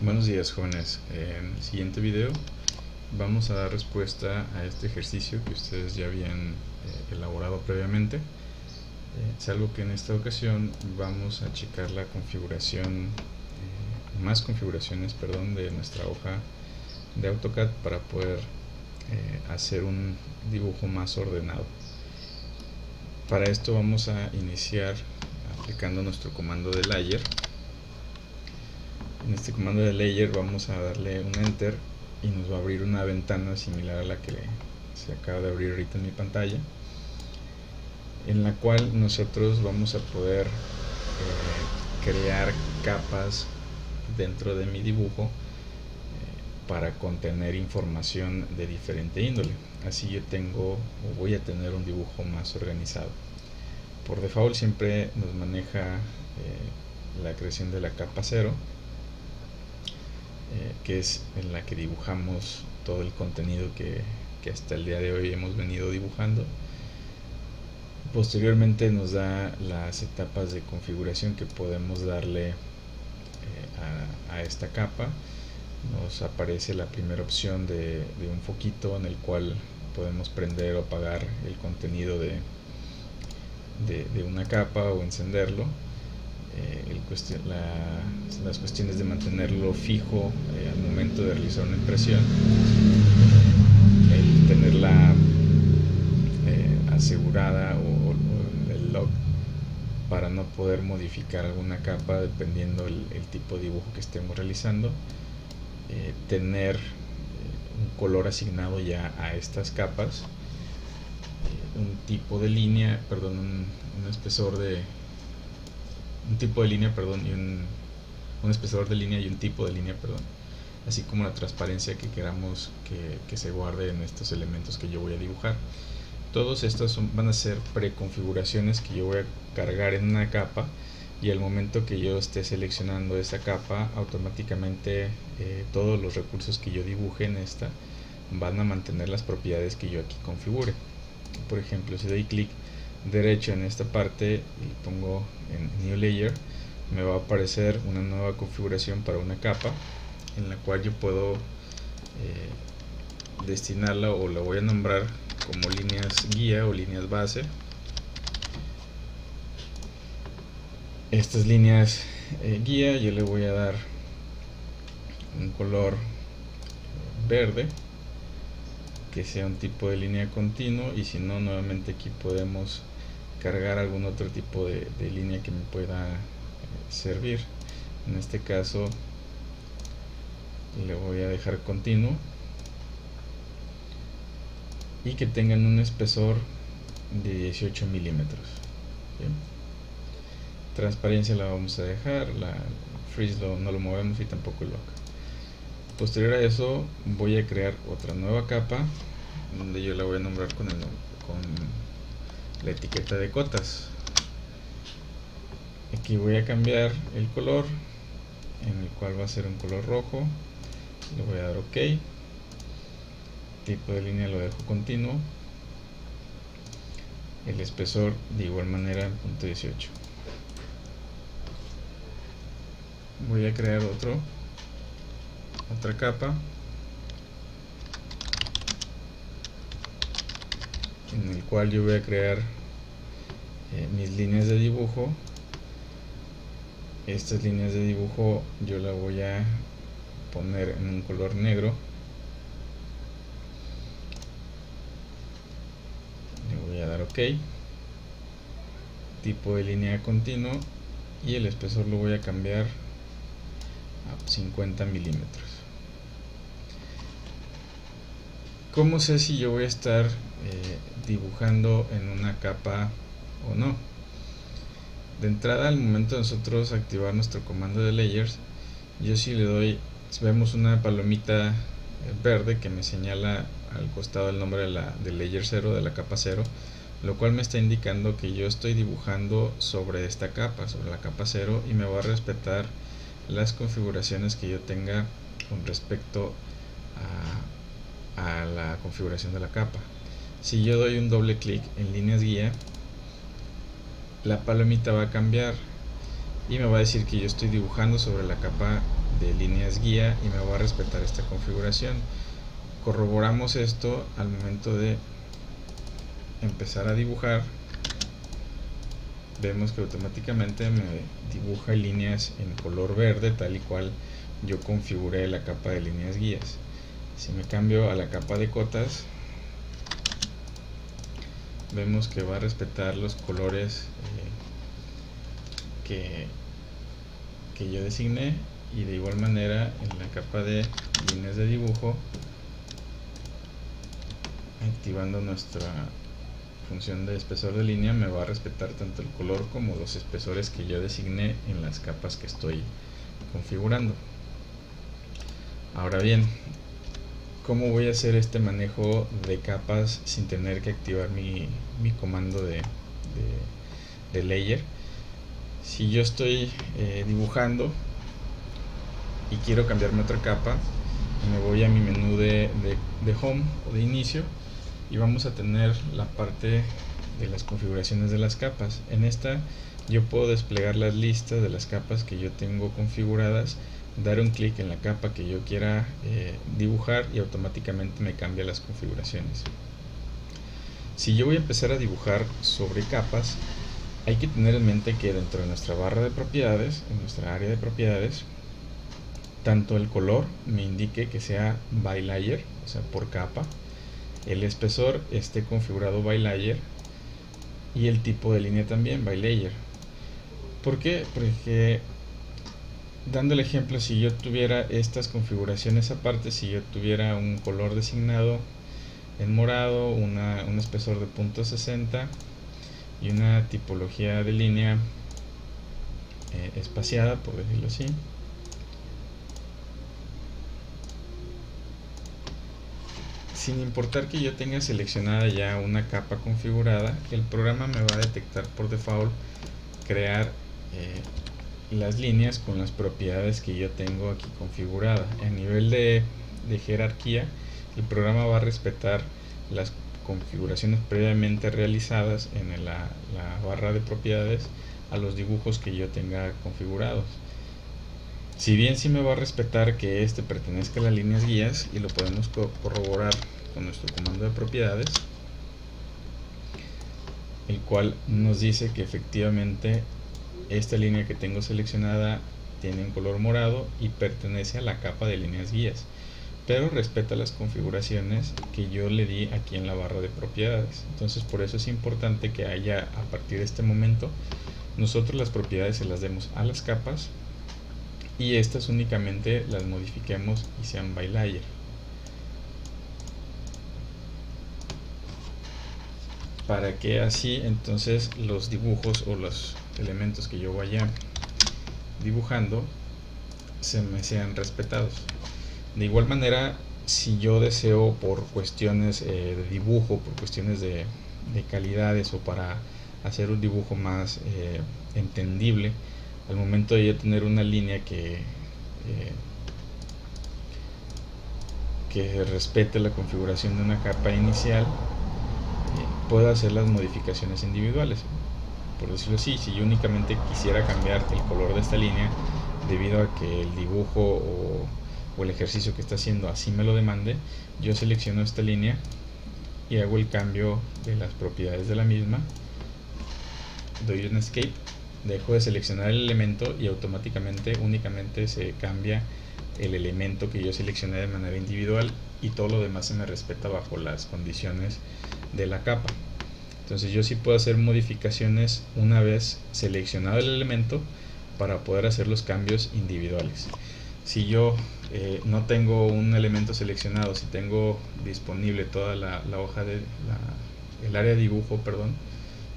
Buenos días, jóvenes. En el siguiente video vamos a dar respuesta a este ejercicio que ustedes ya habían elaborado previamente. Salvo que en esta ocasión vamos a checar la configuración, más configuraciones, perdón, de nuestra hoja de AutoCAD para poder hacer un dibujo más ordenado. Para esto vamos a iniciar aplicando nuestro comando de layer. En este comando de layer vamos a darle un enter y nos va a abrir una ventana similar a la que se acaba de abrir ahorita en mi pantalla, en la cual nosotros vamos a poder crear capas dentro de mi dibujo para contener información de diferente índole. Así yo tengo o voy a tener un dibujo más organizado. Por default siempre nos maneja la creación de la capa 0, que es en la que dibujamos todo el contenido que hasta el día de hoy hemos venido dibujando. Posteriormente nos da las etapas de configuración que podemos darle a esta capa. Nos aparece la primera opción de un foquito en el cual podemos prender o apagar el contenido de una capa o encenderlo. Las cuestiones de mantenerlo fijo al momento de realizar una impresión, el tenerla asegurada o el lock para no poder modificar alguna capa dependiendo el tipo de dibujo que estemos realizando, tener un color asignado ya a estas capas, un tipo de línea, perdón, un espesor de un tipo de línea, perdón, y un espesor de línea y un tipo de línea, perdón, así como la transparencia que queramos que se guarde en estos elementos que yo voy a dibujar. Todos estos van a ser preconfiguraciones que yo voy a cargar en una capa, y al momento que yo esté seleccionando esa capa, automáticamente todos los recursos que yo dibuje en esta van a mantener las propiedades que yo aquí configure. Por ejemplo, si doy clic derecho en esta parte y pongo en New Layer, me va a aparecer una nueva configuración para una capa en la cual yo puedo destinarla, o la voy a nombrar como líneas guía o líneas base. Estas líneas guía yo le voy a dar un color verde, que sea un tipo de línea continuo, y si no, nuevamente aquí podemos cargar algún otro tipo de línea que me pueda servir. En este caso le voy a dejar continuo y que tengan un espesor de 18 milímetros. ¿Bien? Transparencia la vamos a dejar, la freeze no lo movemos, y tampoco el lock. Posterior a eso voy a crear otra nueva capa donde yo la voy a nombrar con la etiqueta de cotas. Aquí voy a cambiar el color, en el cual va a ser un color rojo. Le voy a dar OK. Tipo de línea lo dejo continuo. El espesor de igual manera .18. Voy a crear otra capa en el cual yo voy a crear mis líneas de dibujo. Estas líneas de dibujo yo las voy a poner en un color negro. Le voy a dar OK. Tipo de línea continuo, y el espesor lo voy a cambiar a 50 milímetros. ¿Cómo sé si yo voy a estar dibujando en una capa o no? De entrada, al momento de nosotros activar nuestro comando de layers, yo si le doy, vemos una palomita verde que me señala al costado el nombre de layer 0, de la capa 0, lo cual me está indicando que yo estoy dibujando sobre esta capa, sobre la capa 0, y me va a respetar las configuraciones que yo tenga con respecto a la configuración de la capa. Si yo doy un doble clic en líneas guía, la palomita va a cambiar y me va a decir que yo estoy dibujando sobre la capa de líneas guía y me va a respetar esta configuración. Corroboramos esto al momento de empezar a dibujar. Vemos que automáticamente me dibuja líneas en color verde, tal y cual yo configuré la capa de líneas guías. Si me cambio a la capa de cotas, vemos que va a respetar los colores que yo designé, y de igual manera en la capa de líneas de dibujo, activando nuestra función de espesor de línea, me va a respetar tanto el color como los espesores que yo designé en las capas que estoy configurando. Ahora bien, ¿cómo voy a hacer este manejo de capas sin tener que activar mi comando de layer? Si yo estoy dibujando y quiero cambiarme otra capa, me voy a mi menú de home o de inicio, y vamos a tener la parte de las configuraciones de las capas. En esta yo puedo desplegar las listas de las capas que yo tengo configuradas, dar un clic en la capa que yo quiera dibujar y automáticamente me cambia las configuraciones. Si yo voy a empezar a dibujar sobre capas, hay que tener en mente que dentro de nuestra barra de propiedades, en nuestra área de propiedades, tanto el color me indique que sea by layer, o sea por capa, el espesor esté configurado by layer y el tipo de línea también by layer. ¿Por qué? Porque, dando el ejemplo, si yo tuviera estas configuraciones aparte, si yo tuviera un color designado en morado, un espesor de .60 y una tipología de línea espaciada, por decirlo así, sin importar que yo tenga seleccionada ya una capa configurada, el programa me va a detectar por default crear las líneas con las propiedades que yo tengo aquí configurada. A nivel de jerarquía, el programa va a respetar las configuraciones previamente realizadas en la barra de propiedades a los dibujos que yo tenga configurados. Si bien sí me va a respetar que este pertenezca a las líneas guías, y lo podemos corroborar con nuestro comando de propiedades, el cual nos dice que efectivamente esta línea que tengo seleccionada tiene un color morado y pertenece a la capa de líneas guías, pero respeta las configuraciones que yo le di aquí en la barra de propiedades. Entonces por eso es importante que haya, a partir de este momento, nosotros las propiedades se las demos a las capas y estas únicamente las modifiquemos y sean by layer. Para que así entonces los dibujos o los elementos que yo vaya dibujando se me sean respetados. De igual manera, si yo deseo, por cuestiones de dibujo, por cuestiones de calidades, o para hacer un dibujo más entendible, al momento de yo tener una línea que respete la configuración de una capa inicial, puedo hacer las modificaciones individuales. Por decirlo así, si yo únicamente quisiera cambiar el color de esta línea debido a que el dibujo o el ejercicio que está haciendo así me lo demande, yo selecciono esta línea y hago el cambio de las propiedades de la misma, doy un escape, dejo de seleccionar el elemento y automáticamente únicamente se cambia el elemento que yo seleccioné de manera individual, y todo lo demás se me respeta bajo las condiciones de la capa. Entonces yo sí puedo hacer modificaciones una vez seleccionado el elemento para poder hacer los cambios individuales. Si yo no tengo un elemento seleccionado, si tengo disponible toda la hoja de el área de dibujo, perdón,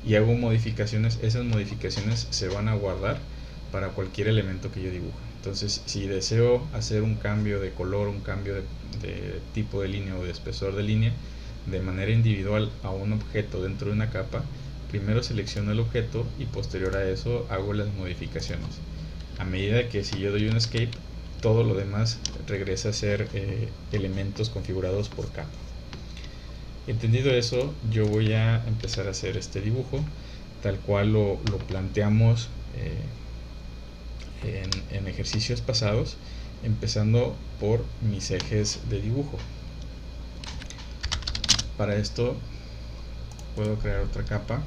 y hago modificaciones, esas modificaciones se van a guardar para cualquier elemento que yo dibuje. Entonces, si deseo hacer un cambio de color, un cambio de tipo de línea o de espesor de línea de manera individual a un objeto dentro de una capa, primero selecciono el objeto y posterior a eso hago las modificaciones. A medida que, si yo doy un escape, todo lo demás regresa a ser elementos configurados por capa. Entendido eso, yo voy a empezar a hacer este dibujo tal cual lo planteamos en ejercicios pasados, empezando por mis ejes de dibujo. Para esto puedo crear otra capa,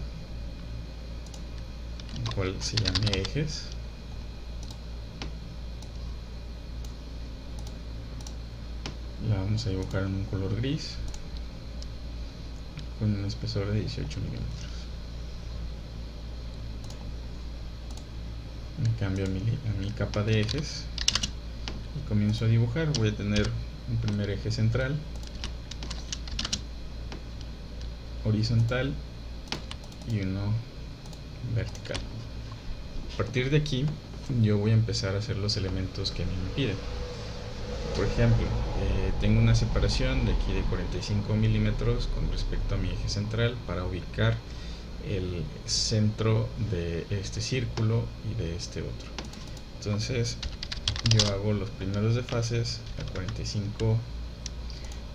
la cual se llame ejes. La vamos a dibujar en un color gris con un espesor de 18 milímetros. Me cambio a mi capa de ejes y comienzo a dibujar. Voy a tener un primer eje central, horizontal y uno vertical. A partir de aquí yo voy a empezar a hacer los elementos que a mí me piden. Por ejemplo, tengo una separación de aquí de 45 milímetros con respecto a mi eje central para ubicar el centro de este círculo y de este otro. Entonces yo hago los primeros desfases a 45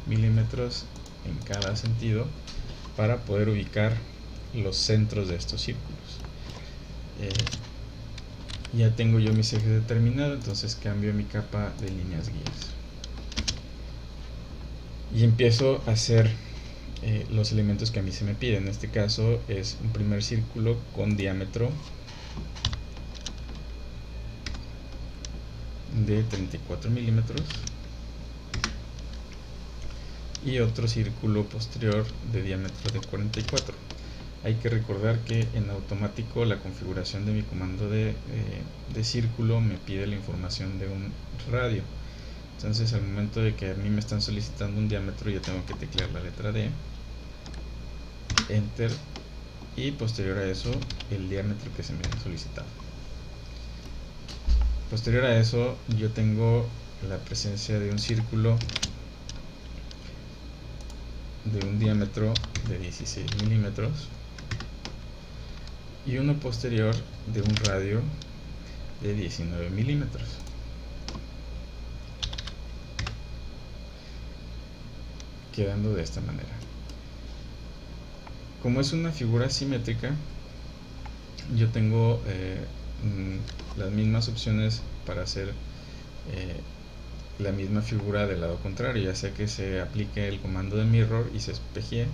milímetros en cada sentido para poder ubicar los centros de estos círculos. Ya tengo yo mis ejes determinados, entonces cambio mi capa de líneas guías y empiezo a hacer los elementos que a mí se me piden. En este caso es un primer círculo con diámetro de 34 milímetros y otro círculo posterior de diámetro de 44. Hay que recordar que en automático la configuración de mi comando de círculo me pide la información de un radio. Entonces al momento de que a mí me están solicitando un diámetro, yo tengo que teclear la letra D, Enter, y posterior a eso el diámetro que se me ha solicitado. Posterior a eso yo tengo la presencia de un círculo de un diámetro de 16 milímetros y uno posterior de un radio de 19 milímetros. Quedando de esta manera. Como es una figura simétrica, yo tengo las mismas opciones para hacer la misma figura del lado contrario, ya sea que se aplique el comando de mirror y se espejee,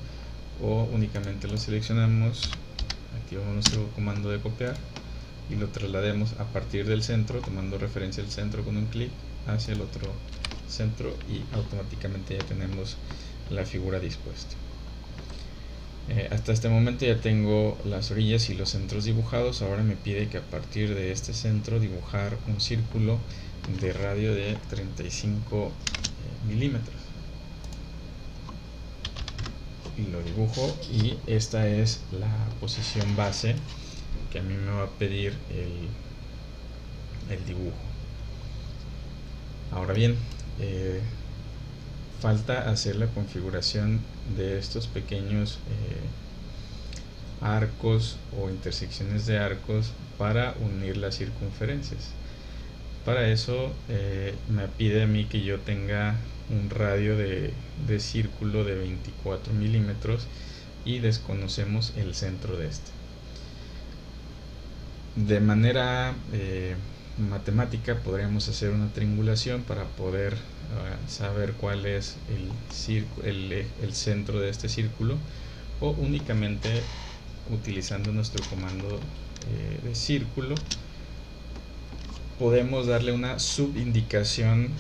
o únicamente lo seleccionamos, activamos nuestro comando de copiar y lo traslademos a partir del centro, tomando referencia al centro con un clic hacia el otro centro, y automáticamente ya tenemos la figura dispuesta. Hasta este momento ya tengo las orillas y los centros dibujados. Ahora me pide que a partir de este centro dibujar un círculo de radio de 35 milímetros. Y lo dibujo, y esta es la posición base que a mí me va a pedir el dibujo. Ahora bien, falta hacer la configuración de estos pequeños arcos o intersecciones de arcos para unir las circunferencias. Para eso me pide a mí que yo tenga un radio de círculo de 24 milímetros y desconocemos el centro de este. De manera matemática podríamos hacer una triangulación para poder saber cuál es el centro de este círculo, o únicamente utilizando nuestro comando de círculo podemos darle una subindicación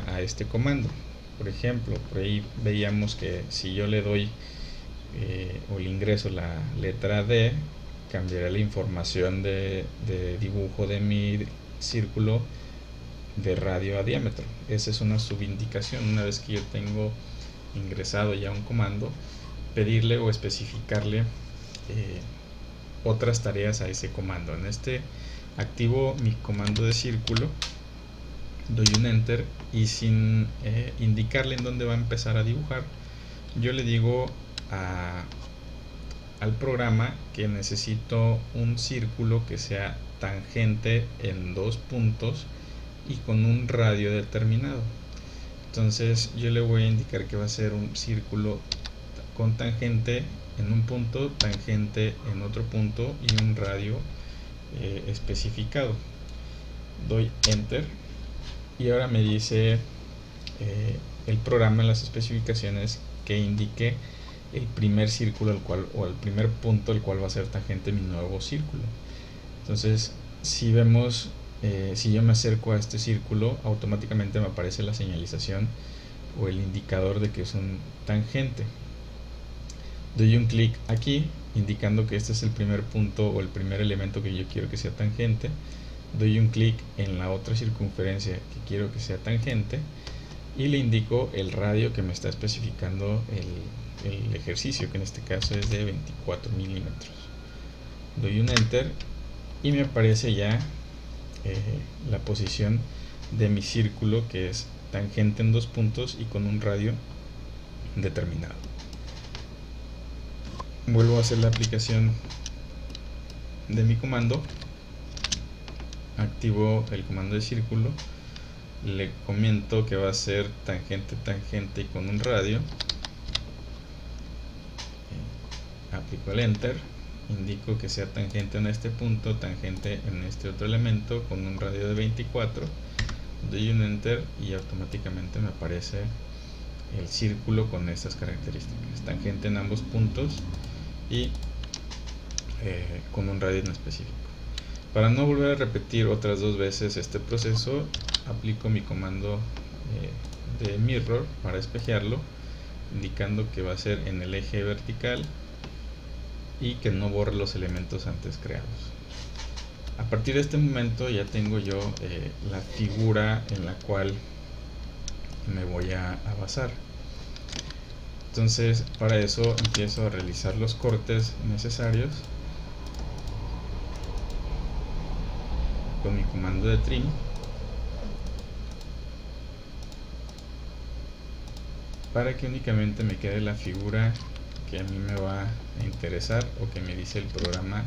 a este comando. Por ejemplo, por ahí veíamos que si yo le doy o le ingreso la letra D, cambiará la información de dibujo de mi círculo de radio a diámetro. Esa es una subindicación. Una vez que yo tengo ingresado ya un comando, pedirle o especificarle otras tareas a ese comando. En este activo mi comando de círculo, doy un enter y sin indicarle en dónde va a empezar a dibujar, yo le digo al programa que necesito un círculo que sea tangente en 2 puntos y con un radio determinado. Entonces yo le voy a indicar que va a ser un círculo con tangente en un punto, tangente en otro punto y un radio especificado. Doy enter y ahora me dice el programa en las especificaciones que indique el primer círculo o el primer punto al cual va a ser tangente mi nuevo círculo. Entonces, si vemos, si yo me acerco a este círculo, automáticamente me aparece la señalización o el indicador de que es un tangente. Doy un clic aquí indicando que este es el primer punto o el primer elemento que yo quiero que sea tangente. Doy un clic en la otra circunferencia que quiero que sea tangente y le indico el radio que me está especificando el ejercicio, que en este caso es de 24 milímetros. Doy un enter y me aparece ya la posición de mi círculo, que es tangente en 2 puntos y con un radio determinado. Vuelvo a hacer la aplicación de mi comando, activo el comando de círculo, le comento que va a ser tangente, tangente y con un radio, aplico el enter, indico que sea tangente en este punto, tangente en este otro elemento con un radio de 24, doy un enter y automáticamente me aparece el círculo con estas características, tangente en ambos puntos y con un radio en específico. Para no volver a repetir otras 2 veces este proceso, aplico mi comando de mirror para espejearlo, indicando que va a ser en el eje vertical y que no borre los elementos antes creados. A partir de este momento ya tengo yo la figura en la cual me voy a basar. Entonces, para eso empiezo a realizar los cortes necesarios con mi comando de trim para que únicamente me quede la figura que a mí me va a interesar o que me dice el programa,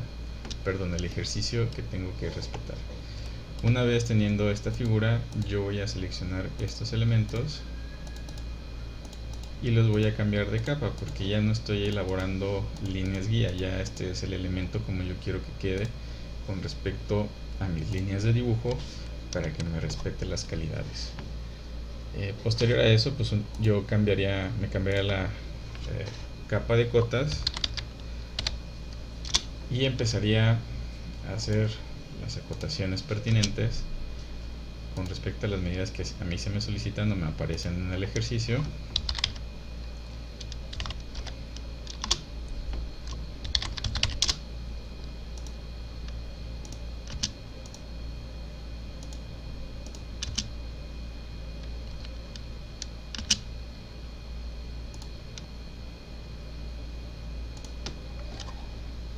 perdón, el ejercicio que tengo que respetar. Una vez teniendo esta figura, yo voy a seleccionar estos elementos y los voy a cambiar de capa, porque ya no estoy elaborando líneas guía, ya este es el elemento como yo quiero que quede con respecto a mis líneas de dibujo, para que me respete las calidades. Posterior a eso, pues yo me cambiaría la capa de cotas y empezaría a hacer las acotaciones pertinentes con respecto a las medidas que a mí se me solicitan o me aparecen en el ejercicio.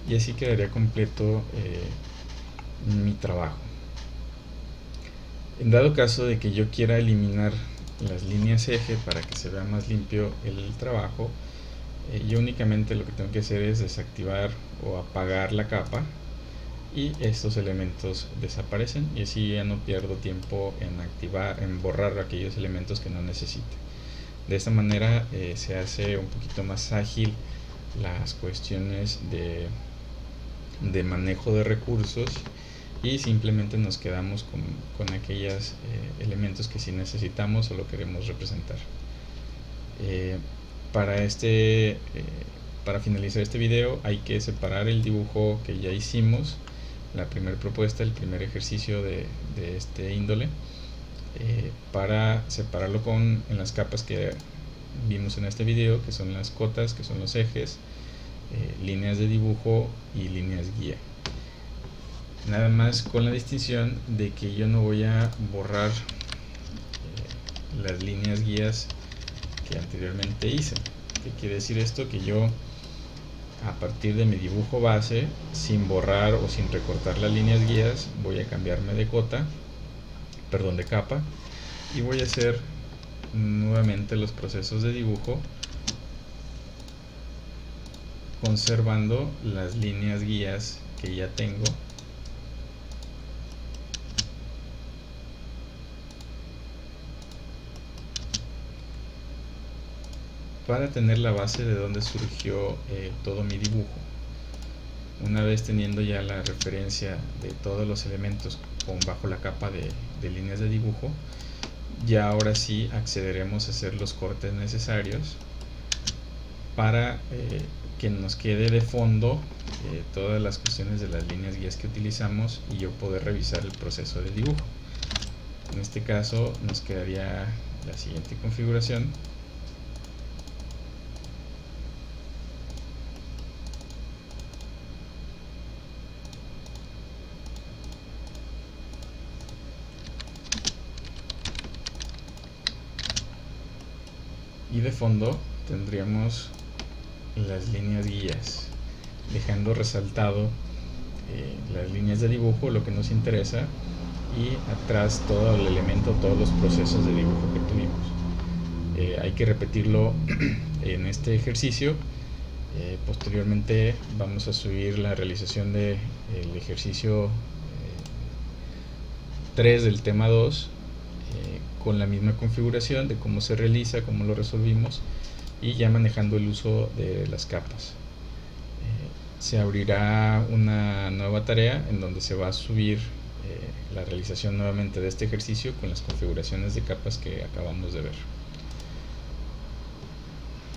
Y así quedaría completo mi trabajo. En dado caso de que yo quiera eliminar las líneas eje para que se vea más limpio el trabajo, yo únicamente lo que tengo que hacer es desactivar o apagar la capa y estos elementos desaparecen, y así ya no pierdo tiempo en borrar aquellos elementos que no necesite. De esta manera se hace un poquito más ágil las cuestiones de manejo de recursos y simplemente nos quedamos con aquellos elementos que sí necesitamos o lo queremos representar. Para finalizar este video hay que separar el dibujo que ya hicimos, la primera propuesta, el primer ejercicio de este índole, para separarlo en las capas que vimos en este video, que son las cotas, que son los ejes, líneas de dibujo y líneas guía. Nada más con la distinción de que yo no voy a borrar las líneas guías que anteriormente hice. ¿Qué quiere decir esto? Que yo, a partir de mi dibujo base, sin borrar o sin recortar las líneas guías, voy a cambiarme de capa, y voy a hacer nuevamente los procesos de dibujo conservando las líneas guías que ya tengo para tener la base de donde surgió todo mi dibujo. Una vez teniendo ya la referencia de todos los elementos bajo la capa de líneas de dibujo, ya ahora sí accederemos a hacer los cortes necesarios para que nos quede de fondo todas las cuestiones de las líneas guías que utilizamos y yo poder revisar el proceso de dibujo. En este caso nos quedaría la siguiente configuración. Y de fondo tendríamos las líneas guías, dejando resaltado las líneas de dibujo, lo que nos interesa, y atrás todo el elemento, todos los procesos de dibujo que tuvimos. Hay que repetirlo en este ejercicio. Posteriormente vamos a subir la realización del ejercicio 3 del tema 2 con la misma configuración de cómo se realiza, cómo lo resolvimos, y ya manejando el uso de las capas. Se abrirá una nueva tarea en donde se va a subir la realización nuevamente de este ejercicio con las configuraciones de capas que acabamos de ver.